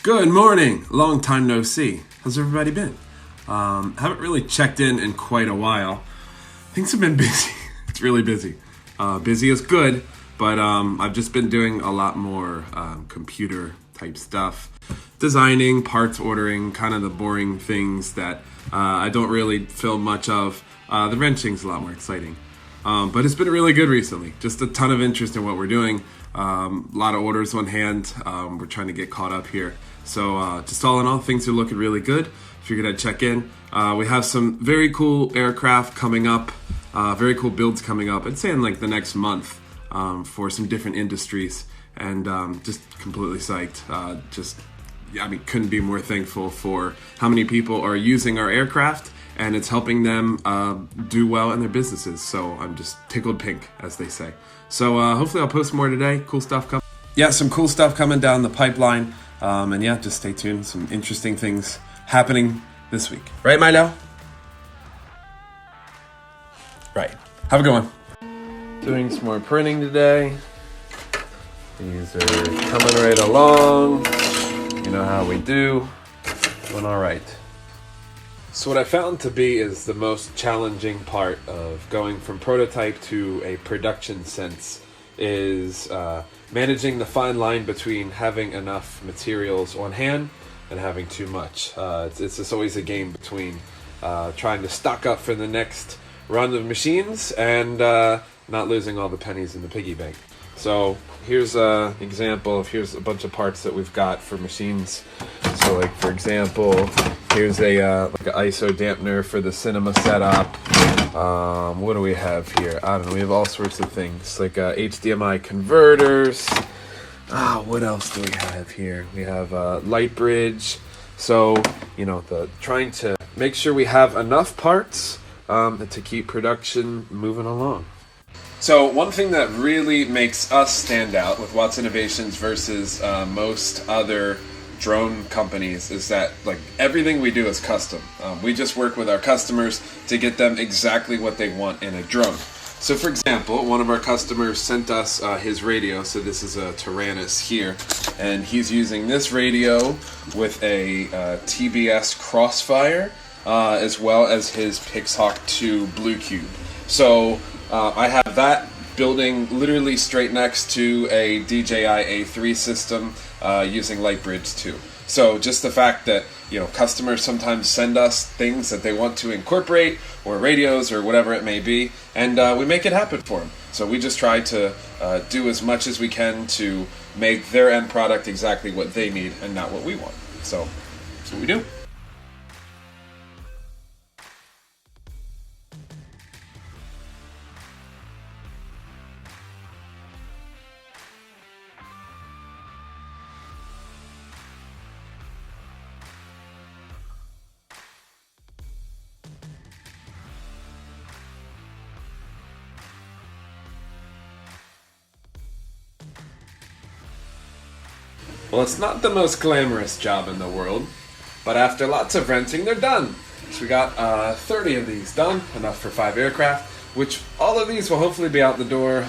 Good morning. Long time no see. How's everybody been? Haven't really checked in quite a while. Things have been busy. It's really busy. Busy is good, but I've just been doing a lot more computer type stuff. Designing, parts ordering, kind of the boring things that I don't really film much of. The wrenching's a lot more exciting. But it's been really good recently. Just a ton of interest in what we're doing. A lot of orders on hand. We're trying to get caught up here. So just all in all, things are looking really good. Figured I'd check in. We have some very cool aircraft coming up. Very cool builds coming up. I'd say in like the next month for some different industries. And just completely psyched. Couldn't be more thankful for how many people are using our aircraft. And it's helping them do well in their businesses. So I'm just tickled pink, as they say. So hopefully I'll post more today. Cool stuff coming. Yeah, some cool stuff coming down the pipeline. Just stay tuned. Some interesting things happening this week. Right, Milo? Right. Have a good one. Doing some more printing today. These are coming right along. You know how we do. Doing all right. So what I found to be is the most challenging part of going from prototype to a production sense is managing the fine line between having enough materials on hand and having too much. It's just always a game between trying to stock up for the next run of machines and not losing all the pennies in the piggy bank. So here's an example of here's a bunch of parts that we've got for machines. So like for example, here's a like an ISO dampener for the cinema setup. What do we have here? I don't know. We have all sorts of things like HDMI converters. What else do we have here? We have light bridge. So trying to make sure we have enough parts to keep production moving along. So one thing that really makes us stand out with Watts Innovations versus most other drone companies is that everything we do is custom. We just work with our customers to get them exactly what they want in a drone. So for example, one of our customers sent us his radio. So this is a Taranis here, and he's using this radio with a TBS Crossfire as well as his Pixhawk 2 Blue Cube. So I have that building literally straight next to a DJI A3 system using Lightbridge 2. So just the fact that customers sometimes send us things that they want to incorporate, or radios, or whatever it may be, and we make it happen for them. So we just try to do as much as we can to make their end product exactly what they need and not what we want. So that's what we do. Well, it's not the most glamorous job in the world, but after lots of renting, they're done. So we got 30 of these done, enough for 5 aircraft, which all of these will hopefully be out the door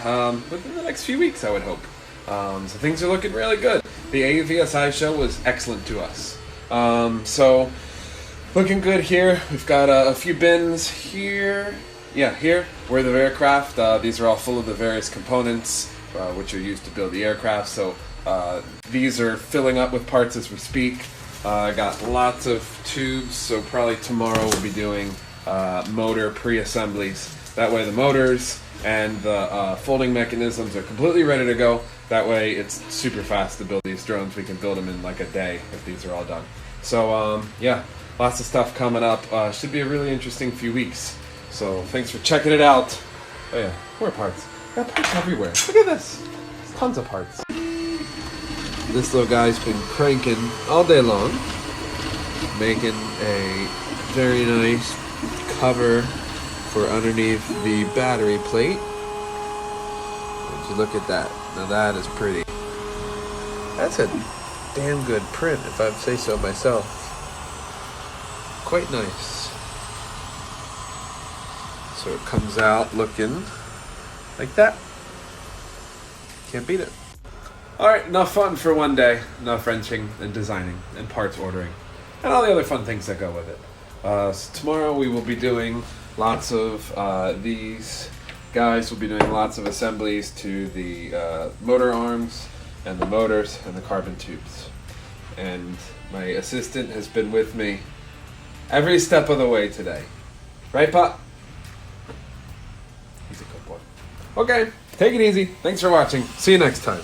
within the next few weeks, I would hope. So things are looking really good. The AUVSI show was excellent to us. So looking good here. We've got a few bins here. Yeah, here, where the aircraft. These are all full of the various components which are used to build the aircraft. So these are filling up with parts as we speak. I got lots of tubes, so probably tomorrow we'll be doing motor pre-assemblies. That way the motors and the folding mechanisms are completely ready to go. That way it's super fast to build these drones. We can build them in like a day if these are all done. So lots of stuff coming up. Should be a really interesting few weeks. So thanks for checking it out. Oh yeah, more parts. Got parts everywhere. Look at this. There's tons of parts. This little guy's been cranking all day long, making a very nice cover for underneath the battery plate. Would you look at that? Now that is pretty. That's a damn good print, if I say so myself. Quite nice. So it comes out looking like that. Can't beat it. Alright, enough fun for one day. Enough wrenching and designing and parts ordering. And all the other fun things that go with it. So tomorrow we will be doing lots of these guys will be doing lots of assemblies to the motor arms and the motors and the carbon tubes. And my assistant has been with me every step of the way today. Right, Pop? He's a good boy. Okay, take it easy. Thanks for watching. See you next time.